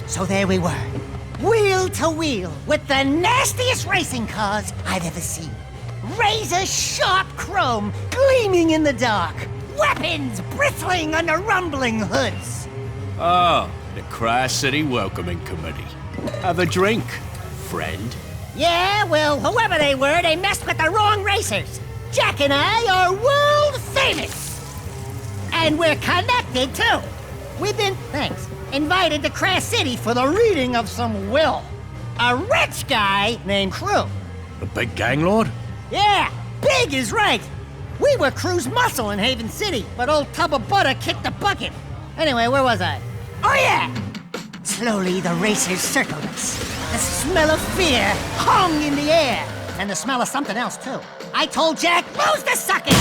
So there we were, wheel to wheel, with the nastiest racing cars I've ever seen. Razor-sharp chrome gleaming in the dark, weapons bristling under rumbling hoods. Oh, the Tri-City Welcoming Committee. Have a drink, friend. Yeah, well, whoever they were, they messed with the wrong racers. Jak and I are world famous. And we're connected, too. We've been, invited to Crash City for the reading of some will. A rich guy named Crew. The big gang lord? Yeah, big is right. We were Crew's muscle in Haven City, but old Tub of Butter kicked the bucket. Anyway, where was I? Oh yeah! Slowly the racers circled us. The smell of fear hung in the air. And the smell of something else, too. I told Jak, lose the suckers!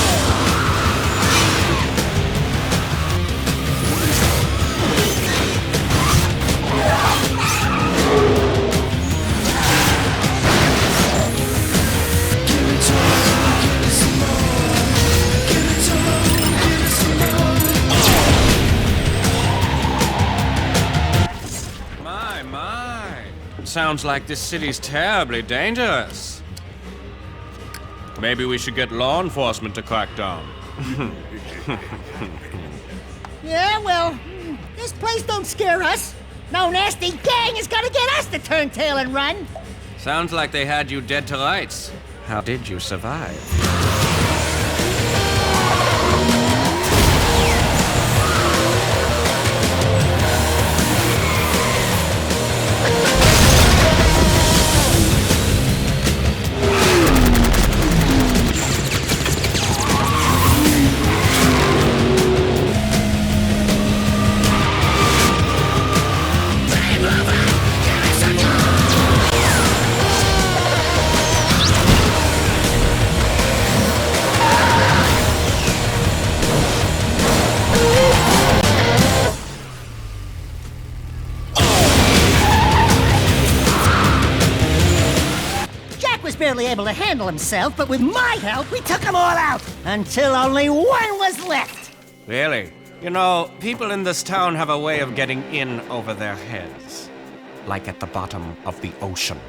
Sounds like this city's terribly dangerous. Maybe we should get law enforcement to crack down. Yeah, well, this place don't scare us. No nasty gang is gonna get us to turn tail and run. Sounds like they had you dead to rights. How did you survive? Barely able to handle himself, but with my help, we took them all out, until only one was left. Really? You know, people in this town have a way of getting in over their heads. Like at the bottom of the ocean.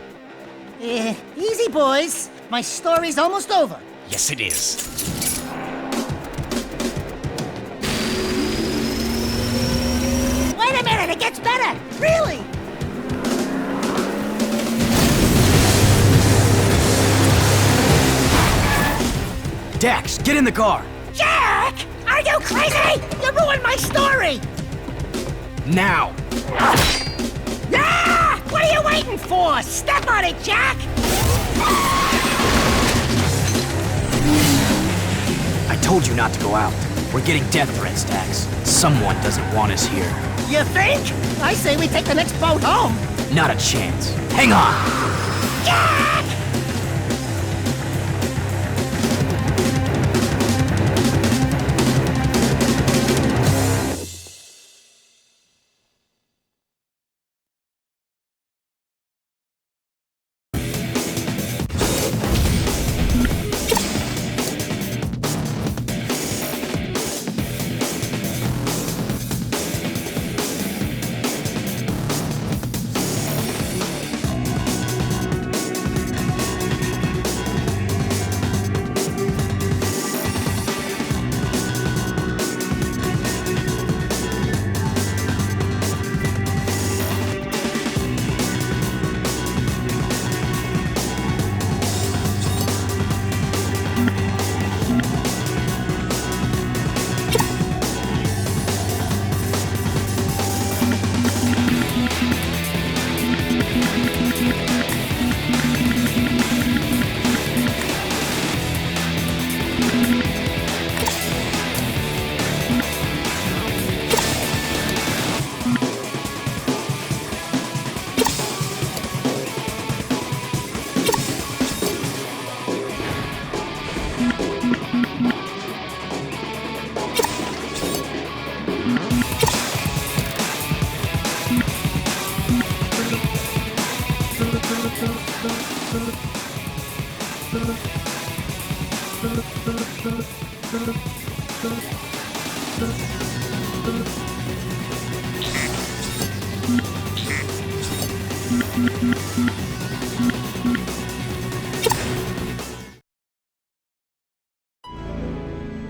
Easy, boys. My story's almost over. Yes, it is. Wait a minute, it gets better! Really! Dax, get in the car! Jak! Are you crazy? You ruined my story! Now! Ah! What are you waiting for? Step on it, Jak! I told you not to go out. We're getting death threats, Dax. Someone doesn't want us here. You think? I say we take the next boat home. Not a chance. Hang on! Jak!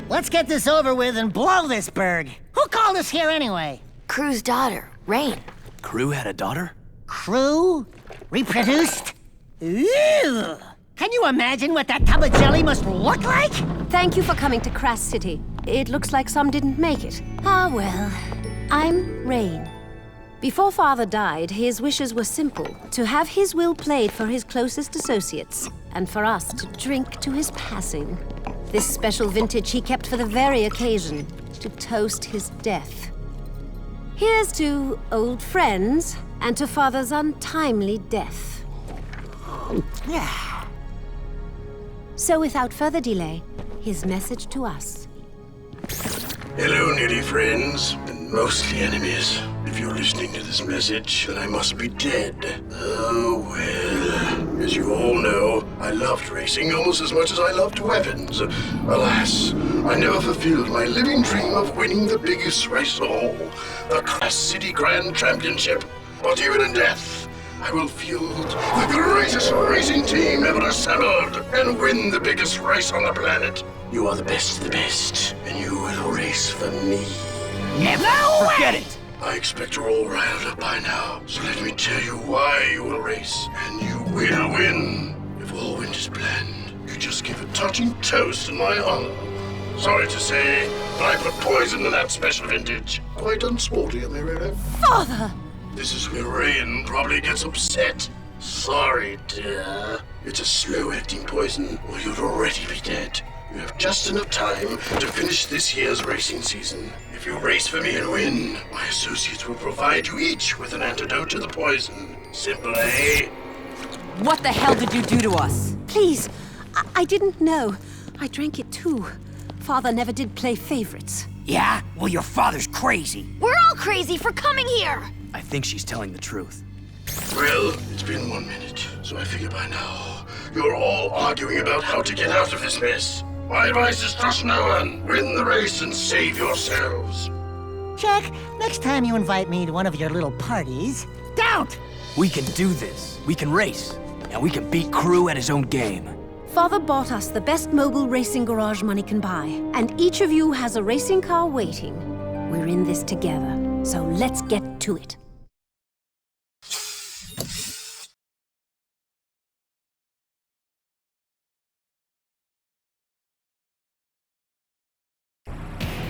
Let's get this over with and blow this berg. Who called us here anyway? Crew's daughter, Rain. Crew had a daughter? Crew? Reproduced? Ew! Can you imagine what that tub of jelly must look like? Thank you for coming to Crass City. It looks like some didn't make it. Ah, well. I'm Rain. Before Father died, his wishes were simple. To have his will played for his closest associates, and for us to drink to his passing. This special vintage he kept for the very occasion, to toast his death. Here's to old friends, and to Father's untimely death. Yeah. So without further delay, his message to us. Hello, nearly friends, and mostly enemies. If you're listening to this message, then I must be dead. Oh, well. As you all know, I loved racing almost as much as I loved weapons. Alas, I never fulfilled my living dream of winning the biggest race of all, the Crass City Grand Championship. But even in death, I will field the greatest racing team ever assembled and win the biggest race on the planet. You are the best of the best, and you will race for me. Never Forget it! I expect you're all riled up by now, so let me tell you why you will race, and you will win. If all went as planned, you just give a touching toast in my honor. Sorry to say, but I put poison in that special vintage. Quite unsporty, am I right? Father! This is where Rain probably gets upset. Sorry, dear. It's a slow-acting poison, or you'd already be dead. You have just enough time to finish this year's racing season. If you race for me and win, my associates will provide you each with an antidote to the poison. Simple, eh? What the hell did you do to us? Please, I didn't know. I drank it too. Father never did play favorites. Yeah? Well, your father's crazy. We're all crazy for coming here! I think she's telling the truth. Well, it's been 1 minute, so I figure by now you're all arguing about how to get out of this mess. My advice is trust no one. Win the race and save yourselves. Jack, next time you invite me to one of your little parties, don't! We can do this. We can race. And we can beat Crew at his own game. Father bought us the best mobile racing garage money can buy, and each of you has a racing car waiting. We're in this together, so let's get to it.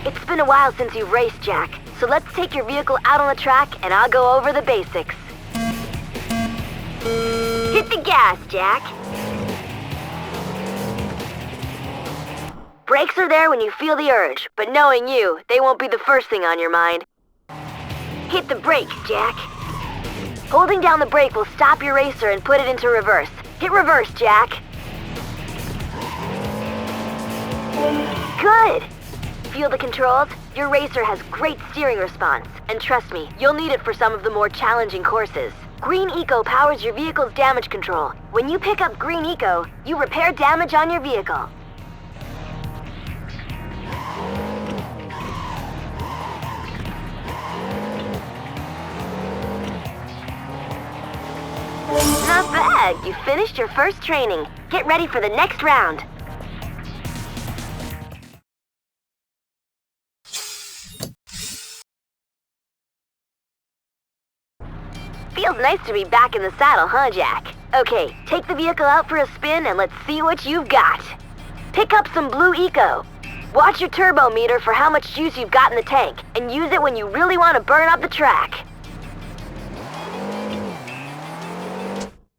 It's been a while since you've raced, Jack, so let's take your vehicle out on the track and I'll go over the basics. Hit the gas, Jack. Brakes are there when you feel the urge, but knowing you, they won't be the first thing on your mind. Hit the brakes, Jack. Holding down the brake will stop your racer and put it into reverse. Hit reverse, Jack. Good! Feel the controls? Your racer has great steering response, and trust me, you'll need it for some of the more challenging courses. Green Eco powers your vehicle's damage control. When you pick up Green Eco, you repair damage on your vehicle. Not bad. You finished your first training. Get ready for the next round. Feels nice to be back in the saddle, huh, Jack? Okay, take the vehicle out for a spin and let's see what you've got. Pick up some Blue Eco. Watch your turbo meter for how much juice you've got in the tank, and use it when you really want to burn up the track.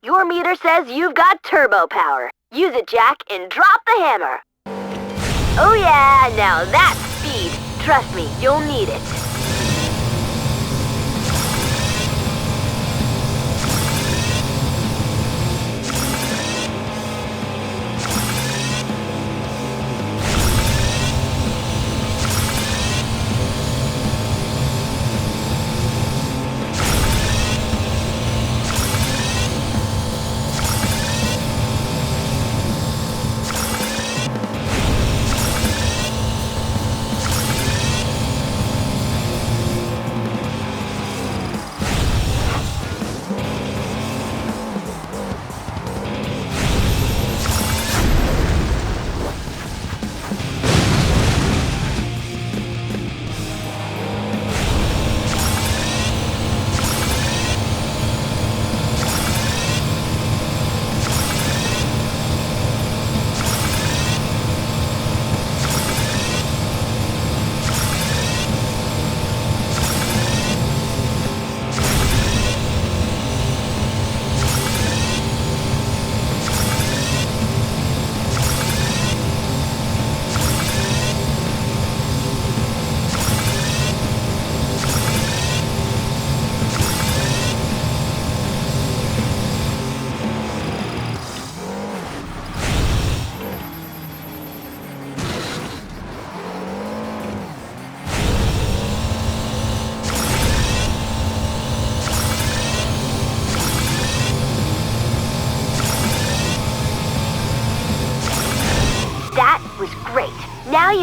Your meter says you've got turbo power. Use it, Jack, and drop the hammer. Oh yeah, now that's speed. Trust me, you'll need it.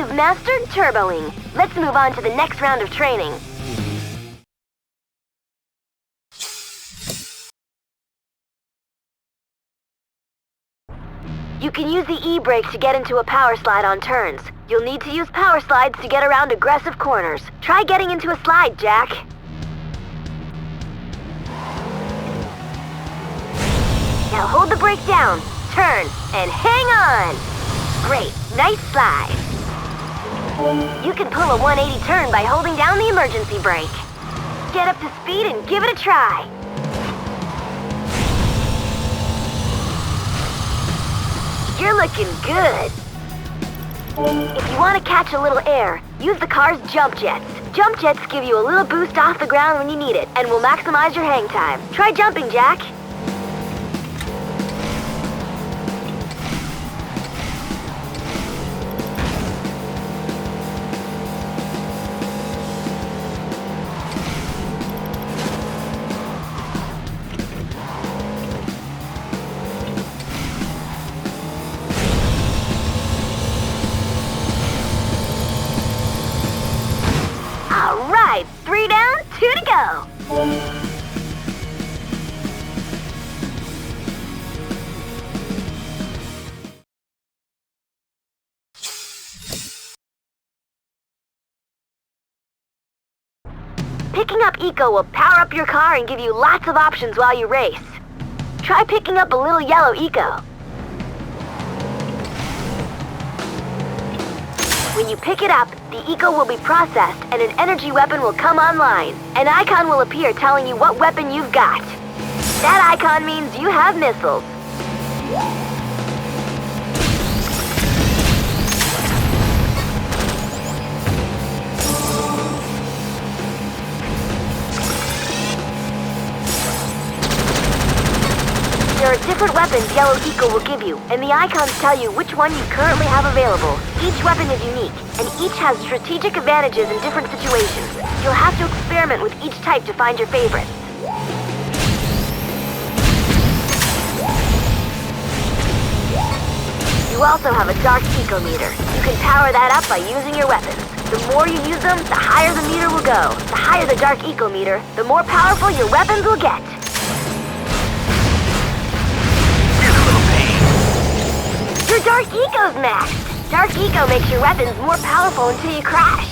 You've mastered turboing. Let's move on to the next round of training. You can use the E-brake to get into a power slide on turns. You'll need to use power slides to get around aggressive corners. Try getting into a slide, Jak. Now hold the brake down, turn, and hang on! Great, nice slide. You can pull a 180 turn by holding down the emergency brake. Get up to speed and give it a try. You're looking good. If you want to catch a little air, use the car's jump jets. Jump jets give you a little boost off the ground when you need it and will maximize your hang time. Try jumping, Jak. All right, 3 down, 2 to go. Picking up Eco will power up your car and give you lots of options while you race. Try picking up a little yellow Eco. When you pick it up, the Eco will be processed and an energy weapon will come online. An icon will appear telling you what weapon you've got. That icon means you have missiles. There are different weapons Yellow Eco will give you, and the icons tell you which one you currently have available. Each weapon is unique, and each has strategic advantages in different situations. You'll have to experiment with each type to find your favorites. You also have a dark eco meter. You can power that up by using your weapons. The more you use them, the higher the meter will go. The higher the dark eco meter, the more powerful your weapons will get. Your Dark Eco's maxed! Dark Eco makes your weapons more powerful until you crash.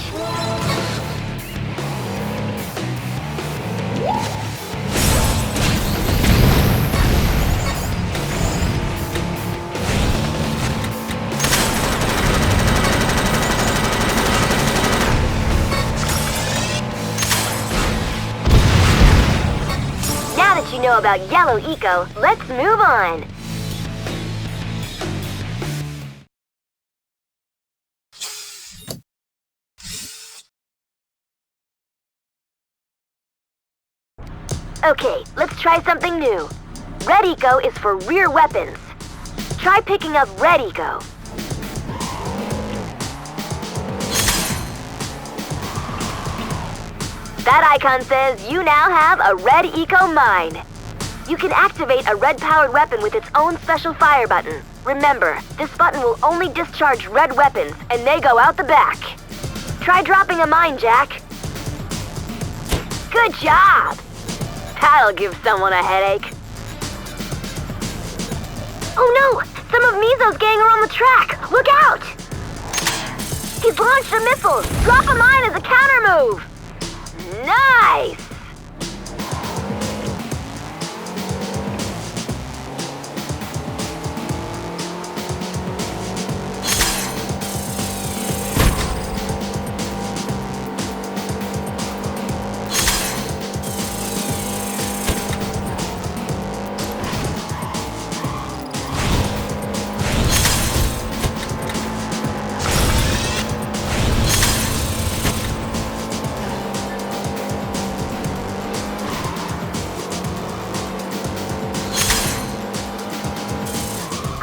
Now that you know about Yellow Eco, let's move on. Okay, let's try something new. Red Eco is for rear weapons. Try picking up Red Eco. That icon says you now have a Red Eco mine. You can activate a red-powered weapon with its own special fire button. Remember, this button will only discharge red weapons, and they go out the back. Try dropping a mine, Jak. Good job! That'll give someone a headache. Oh no! Some of Mizo's gang are on the track! Look out! He's launched a missile! Drop a mine as a counter move! Nice!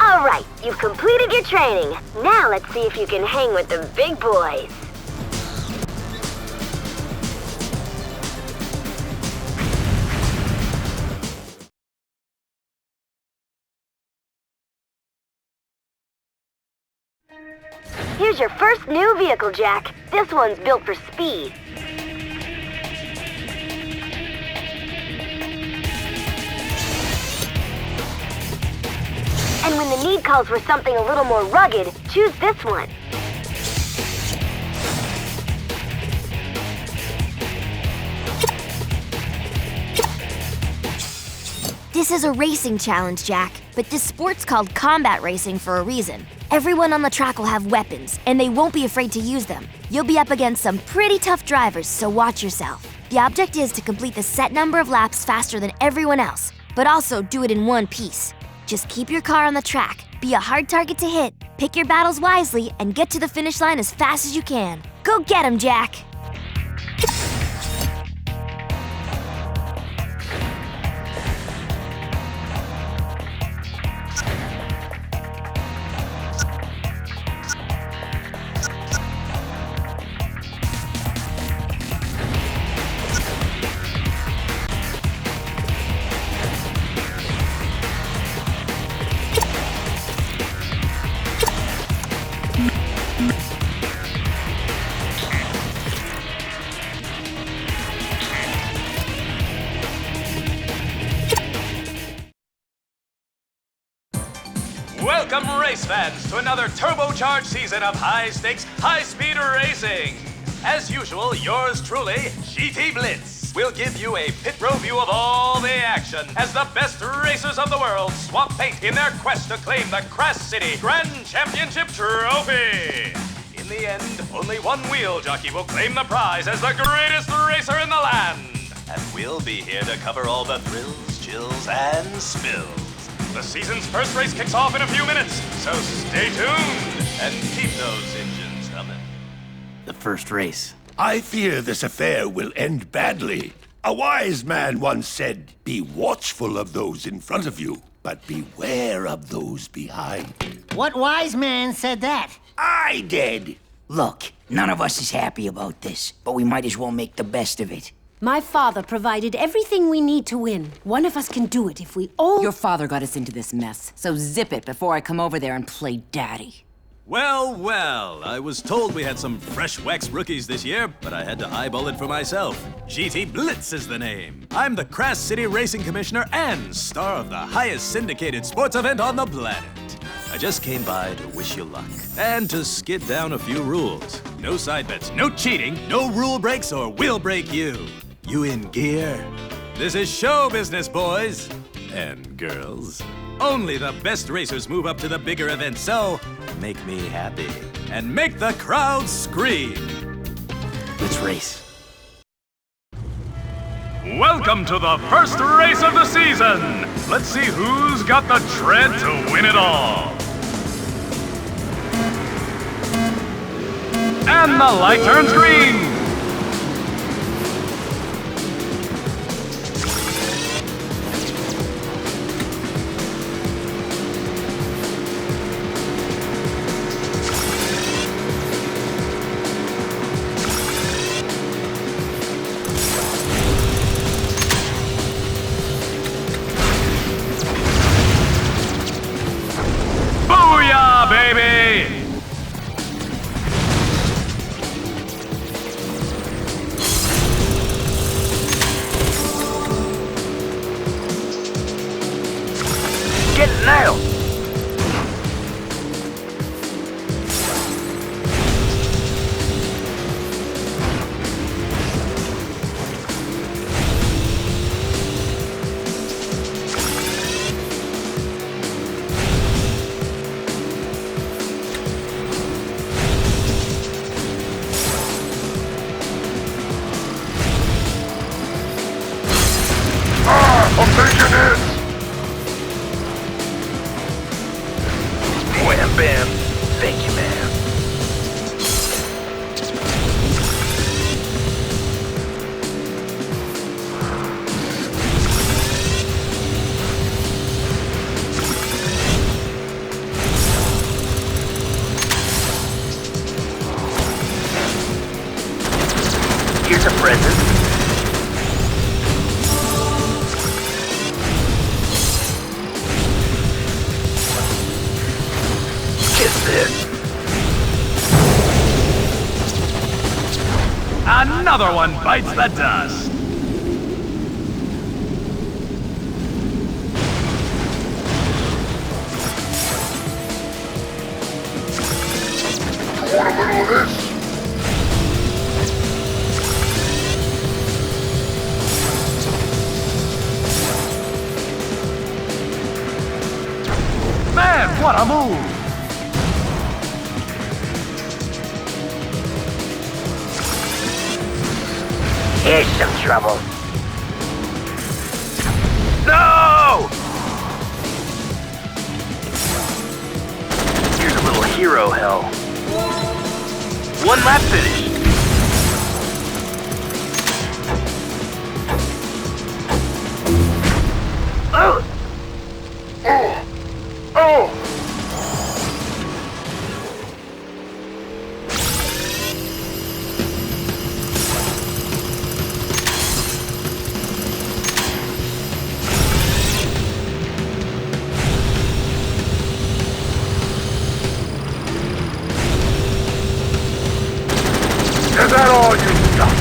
Alright, you've completed your training. Now let's see if you can hang with the big boys. Here's Here's your first new vehicle, Jak. This one's built for speed. And when the need calls for something a little more rugged, choose this one. This is a racing challenge, Jak, but this sport's called combat racing for a reason. Everyone on the track will have weapons, and they won't be afraid to use them. You'll be up against some pretty tough drivers, so watch yourself. The object is to complete the set number of laps faster than everyone else, but also do it in one piece. Just keep your car on the track, be a hard target to hit, pick your battles wisely, and get to the finish line as fast as you can. Go get 'em, Jak! Welcome, race fans, to another turbocharged season of high-stakes, high-speed racing. As usual, yours truly, GT Blitz, will give you a pit row view of all the action as the best racers of the world swap paint in their quest to claim the Crash City Grand Championship Trophy. In the end, only one wheel jockey will claim the prize as the greatest racer in the land. And we'll be here to cover all the thrills, chills, and spills. The season's first race kicks off in a few minutes, so stay tuned and keep those engines humming. The first race. I fear this affair will end badly. A wise man once said, "Be watchful of those in front of you, but beware of those behind." What wise man said that? I did. Look, none of us is happy about this, but we might as well make the best of it. My father provided everything we need to win. One of us can do it if we all... Your father got us into this mess, so zip it before I come over there and play daddy. Well, well, I was told we had some fresh wax rookies this year, but I had to eyeball it for myself. GT Blitz is the name. I'm the Crash City Racing Commissioner and star of the highest syndicated sports event on the planet. I just came by to wish you luck and to skid down a few rules. No side bets, no cheating, no rule breaks or we'll break you. You in gear? This is show business, boys and girls. Only the best racers move up to the bigger events, so make me happy and make the crowd scream. Let's race. Welcome to the first race of the season. Let's see who's got the tread to win it all. And the light turns green. Booyah, baby! Get nailed! I'm taking it! Wham bam. Thank you, man. Here's a present. Kiss this. another one bites the dust. Want a little of this? Man, what a move! Here's some trouble. No! Here's a little hero hell. One lap finish. Oh! Oh! Oh! Is that all you've got?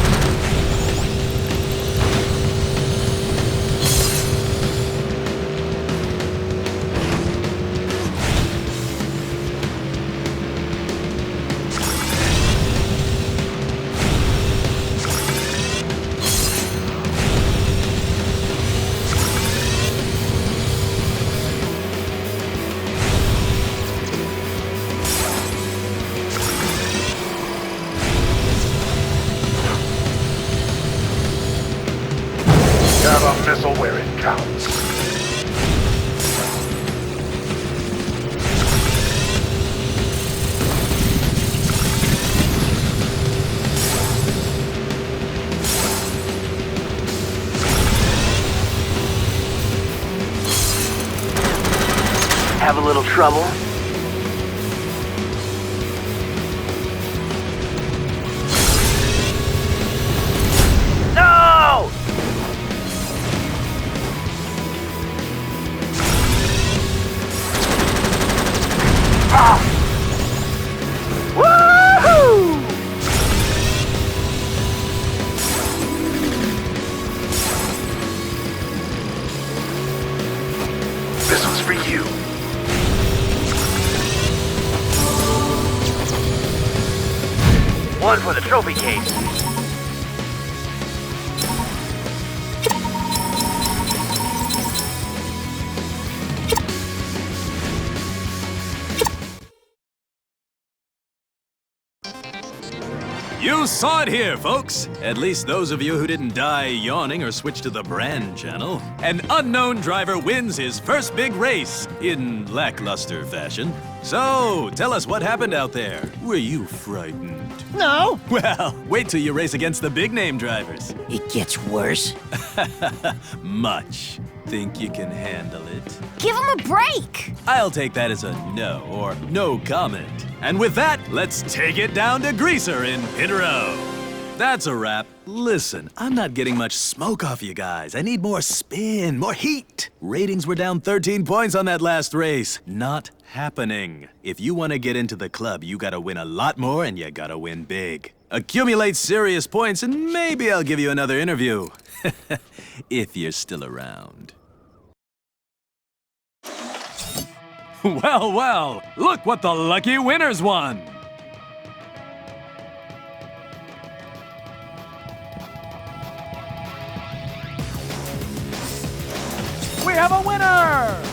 Have a missile where it counts. Have a little trouble? No! Ah! Woohoo! This one's for you. One for the trophy case. You saw it here, folks! At least those of you who didn't die yawning or switch to the brand channel. An unknown driver wins his first big race, in lackluster fashion. So, tell us what happened out there. Were you frightened? No. Well, wait till you race against the big-name drivers. It gets worse. Much. Think you can handle it? Give him a break! I'll take that as a no or no comment. And with that, let's take it down to Greaser in Pit Row. That's a wrap. Listen, I'm not getting much smoke off you guys. I need more spin, more heat. Ratings were down 13 points on that last race. Not happening. If you want to get into the club, you gotta win a lot more and you gotta win big. Accumulate serious points and maybe I'll give you another interview. If you're still around. Well, well, look what the lucky winners won! We have a winner!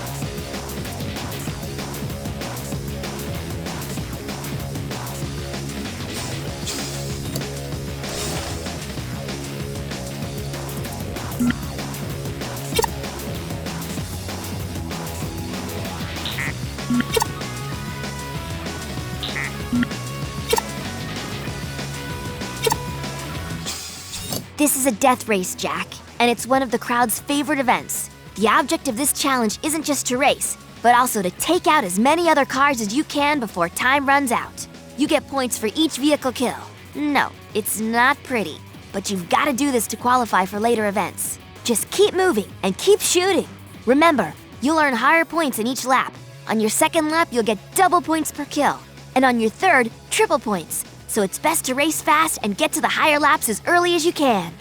This is a death race, Jack, and it's one of the crowd's favorite events. The object of this challenge isn't just to race, but also to take out as many other cars as you can before time runs out. You get points for each vehicle kill. No, it's not pretty, but you've got to do this to qualify for later events. Just keep moving and keep shooting. Remember, you'll earn higher points in each lap. On your second lap, you'll get double points per kill, and on your third, triple points. so it's best to race fast and get to the higher laps as early as you can.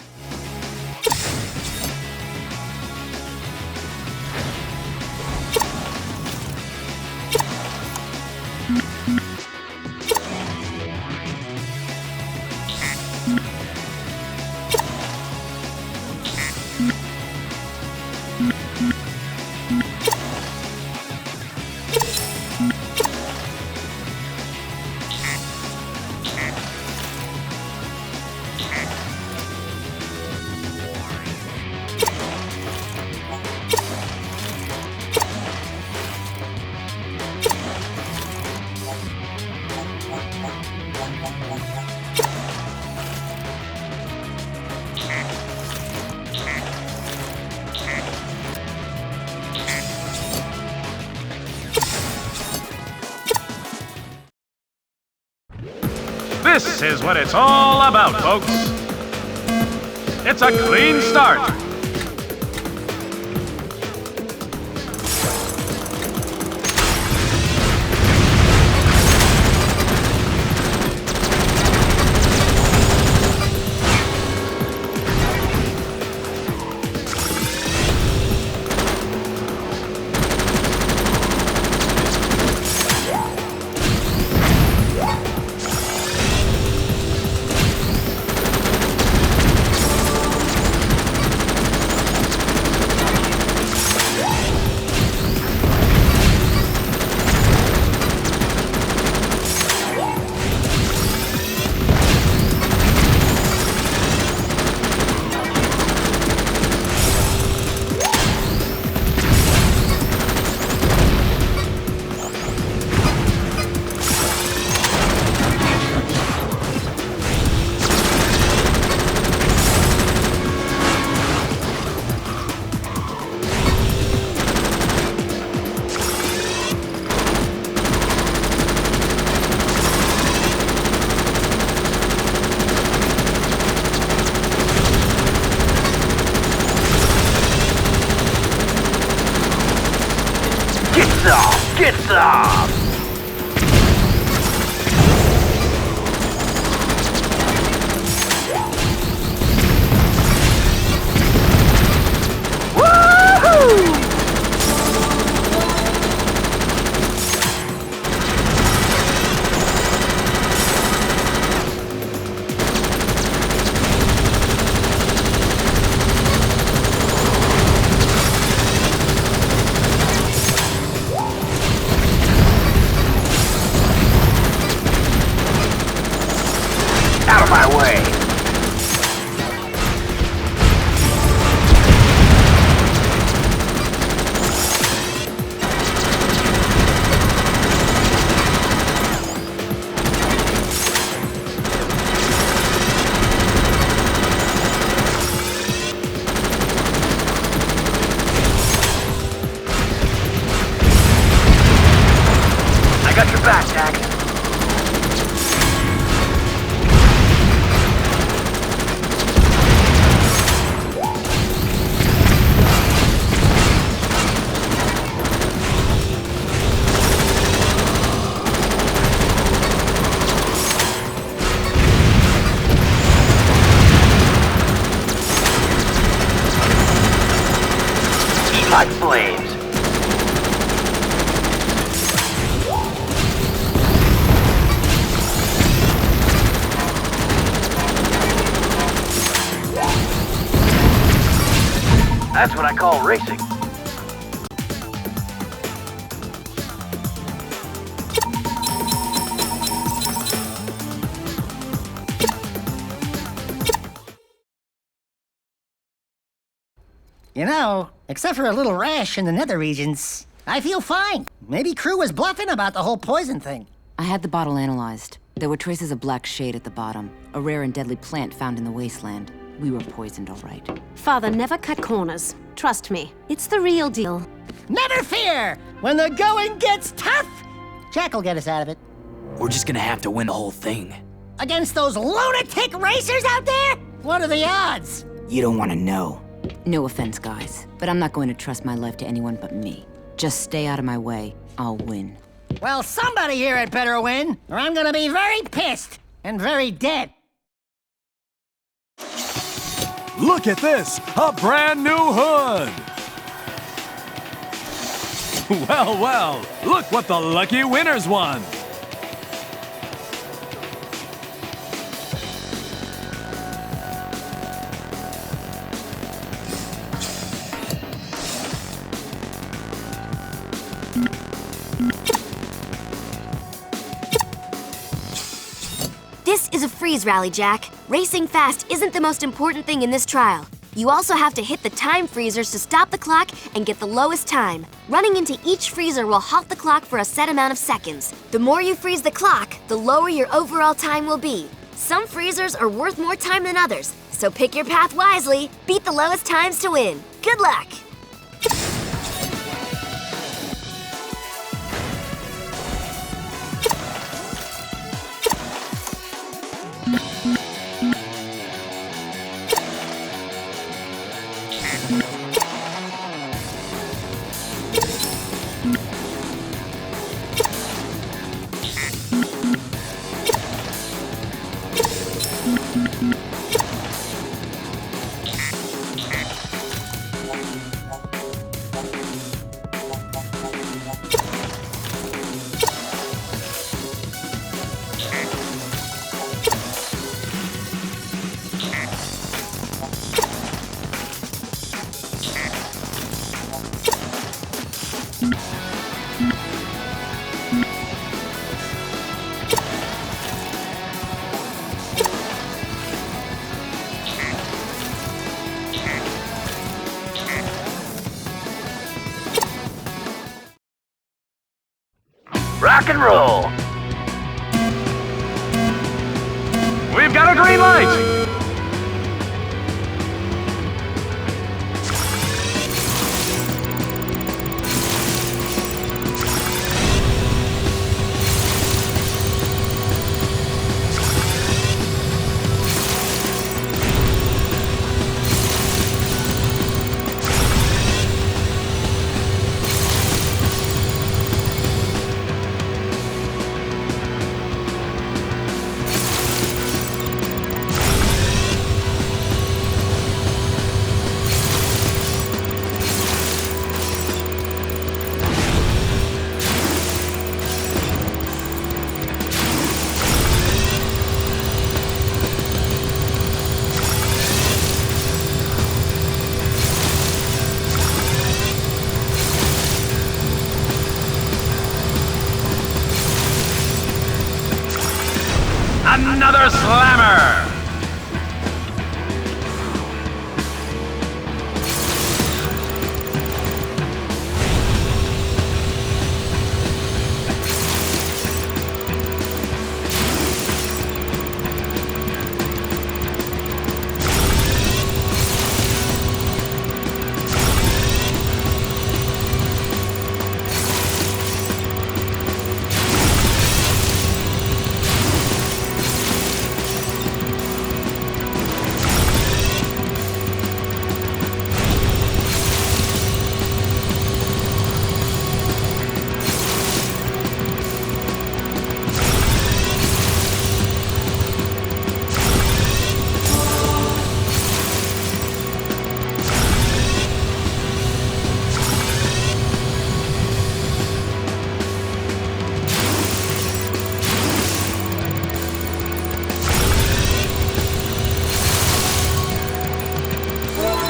This is what it's all about, folks. It's a clean start. Get some! Out of my way! I got your back, Jak. Like flames. That's what I call racing. You know, except for a little rash in the nether regions, I feel fine. Maybe Crew was bluffing about the whole poison thing. I had the bottle analyzed. There were traces of black shade at the bottom, a rare and deadly plant found in the wasteland. We were poisoned, all right. Father never cut corners. Trust me, it's the real deal. Never fear! When the going gets tough, Jak will get us out of it. We're just gonna have to win the whole thing. Against those lunatic racers out there? What are the odds? You don't want to know. No offense, guys, but I'm not going to trust my life to anyone but me. Just stay out of my way. I'll win. Well, somebody here had better win, or I'm gonna be very pissed. and very dead. Look at this! A brand new hood! Well, well, look what the lucky winners won! This is a freeze rally, Jak. Racing fast isn't the most important thing in this trial. You also have to hit the time freezers to stop the clock and get the lowest time. Running into each freezer will halt the clock for a set amount of seconds. The more you freeze the clock, the lower your overall time will be. Some freezers are worth more time than others, so pick your path wisely. Beat the lowest times to win. Good luck! Rock and roll! We've got a green light! Another slammer!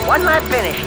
One lap finished.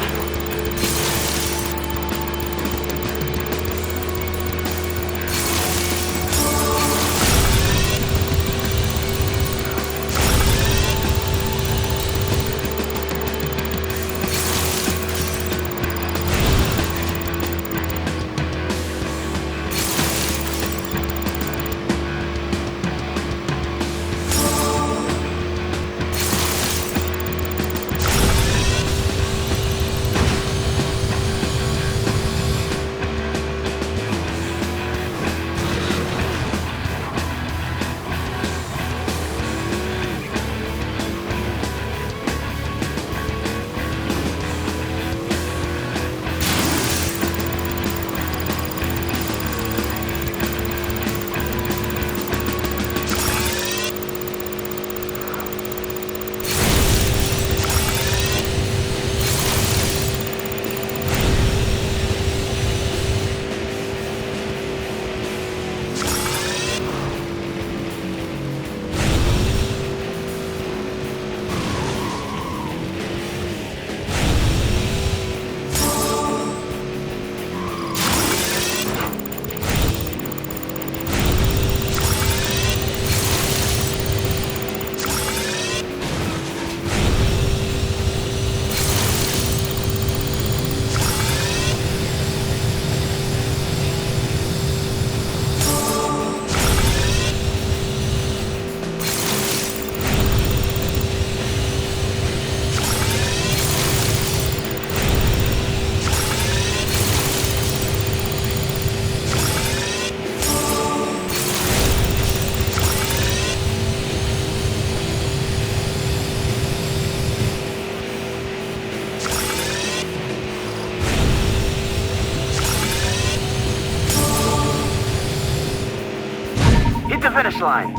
finish line.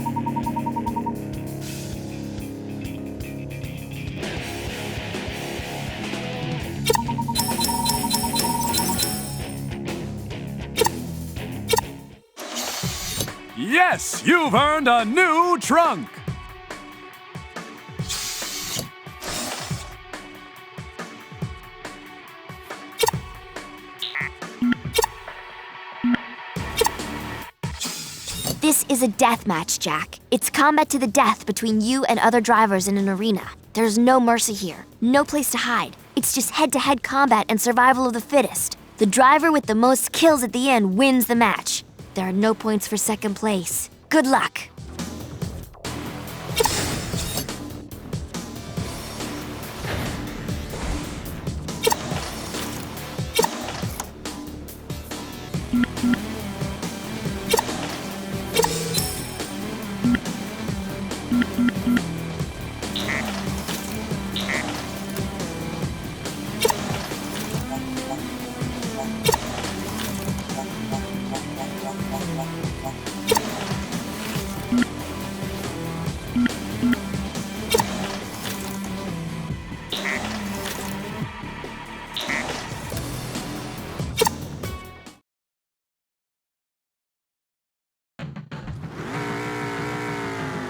Yes, you've earned a new trunk! This is a death match, Jak. It's combat to the death between you and other drivers in an arena. There's no mercy here, no place to hide. It's just head-to-head combat and survival of the fittest. The driver with the most kills at the end wins the match. There are no points for second place. Good luck.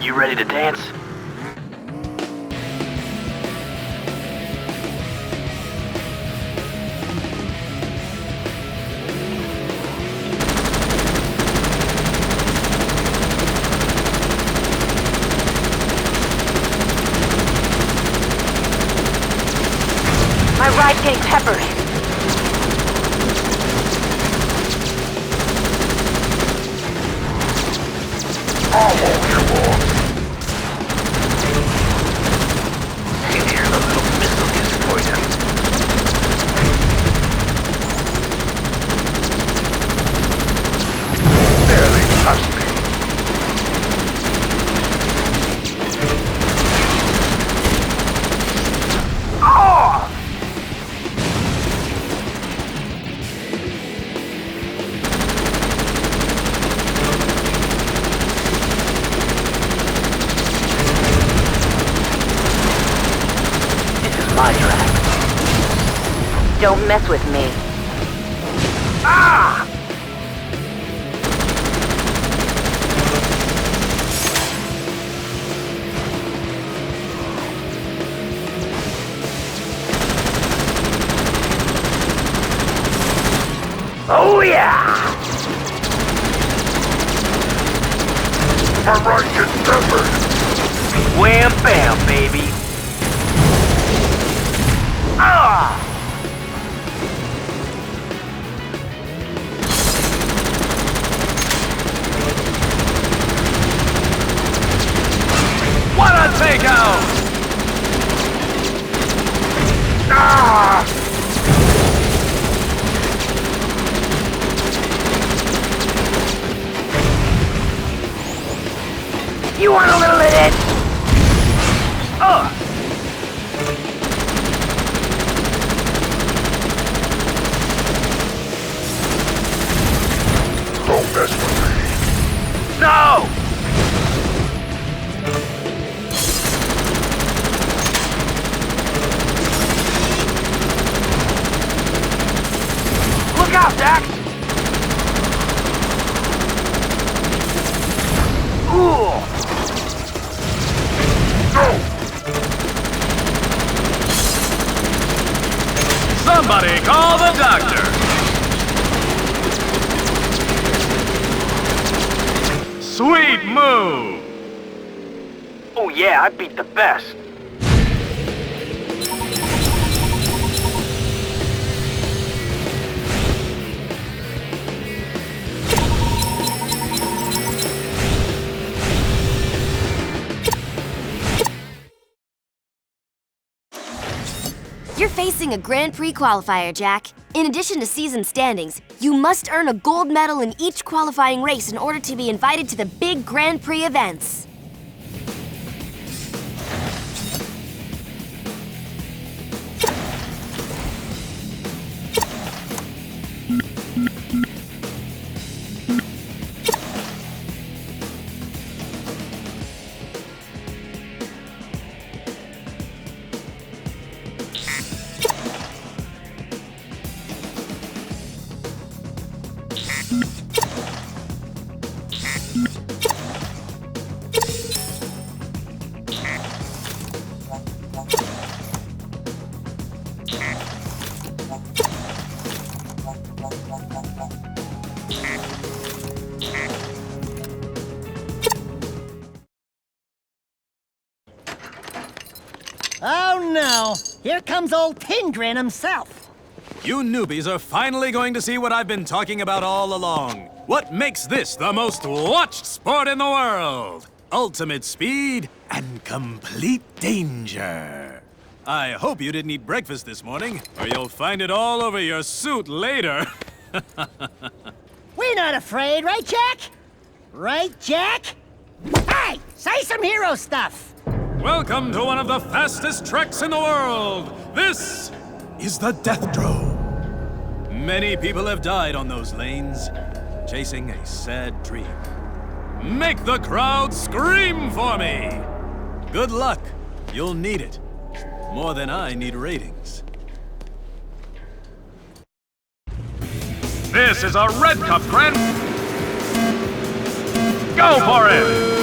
You ready to dance? My ride's getting peppered. Here's a little missile kiss for you. Barely touched me. Oh! My track. Don't mess with me. Ah! Oh yeah! My right gets peppered. Wham bam, baby. Ah! What a takeout! Ah! You want a little of it? Oh! Don't mess with me. No! Look out, Dax! Ooh! No! Somebody call the doctor! Sweet move! Oh yeah, I beat the best. You're facing a Grand Prix qualifier, Jak. In addition to season standings, you must earn a gold medal in each qualifying race in order to be invited to the big Grand Prix events. Oh no! Here comes old Pingrin himself! You newbies are finally going to see what I've been talking about all along. What makes this the most watched sport in the world? Ultimate speed and complete danger. I hope you didn't eat breakfast this morning, or you'll find it all over your suit later. We're not afraid, right, Jack? Right, Jack? Hey, say some hero stuff! Welcome to one of the fastest treks in the world. This is the Death Drome. Many people have died on those lanes, chasing a sad dream. Make the crowd scream for me! Good luck. You'll need it. More than I need ratings. This is a red cup, friend. Go for it!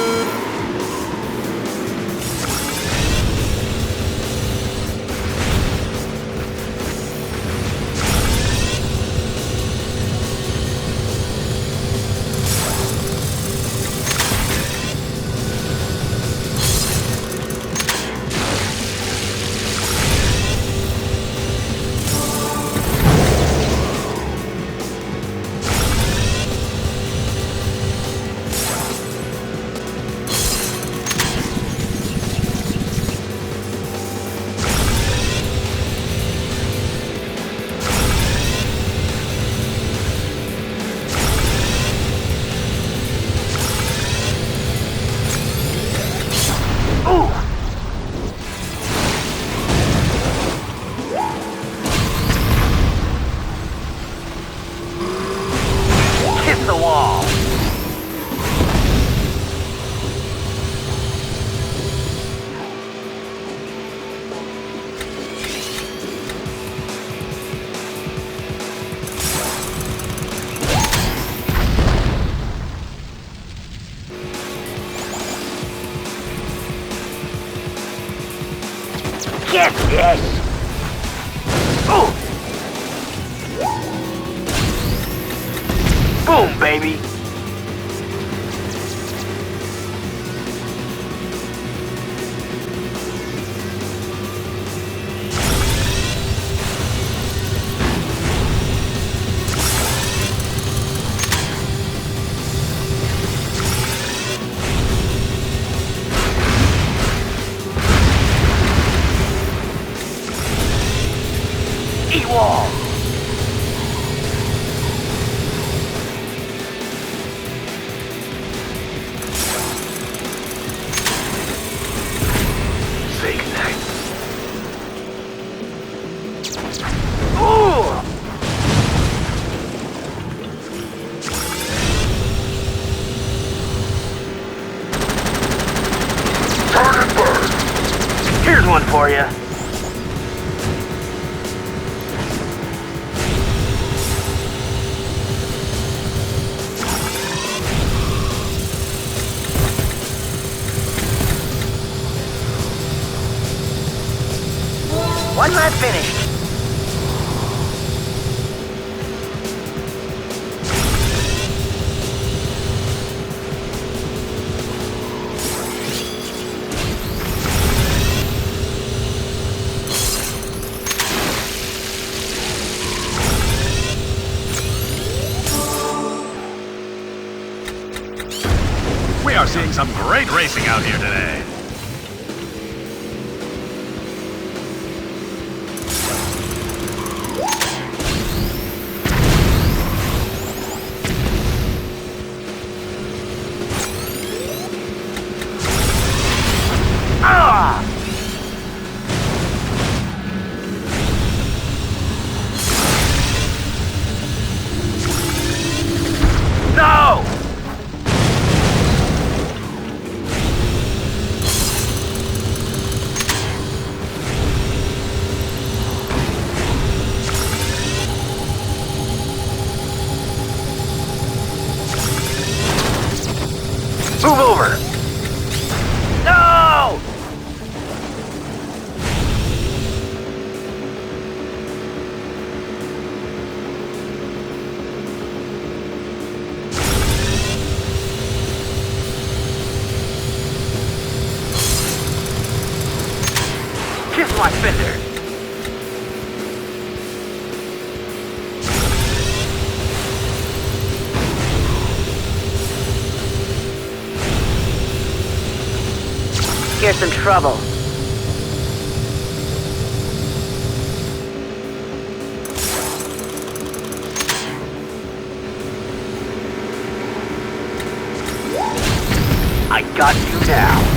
Get this! Ooh! Boom, baby! Wall. Say goodnight. Ooh! Target bird. Here's one for you. One lap finished. We are seeing some great racing out here today. No! Kiss my fender! Here's some trouble. I got you now.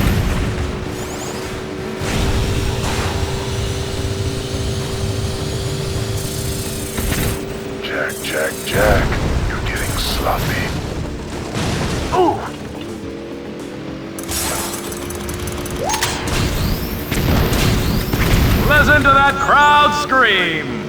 Jack, you're getting sloppy. Ooh! Listen to that crowd scream!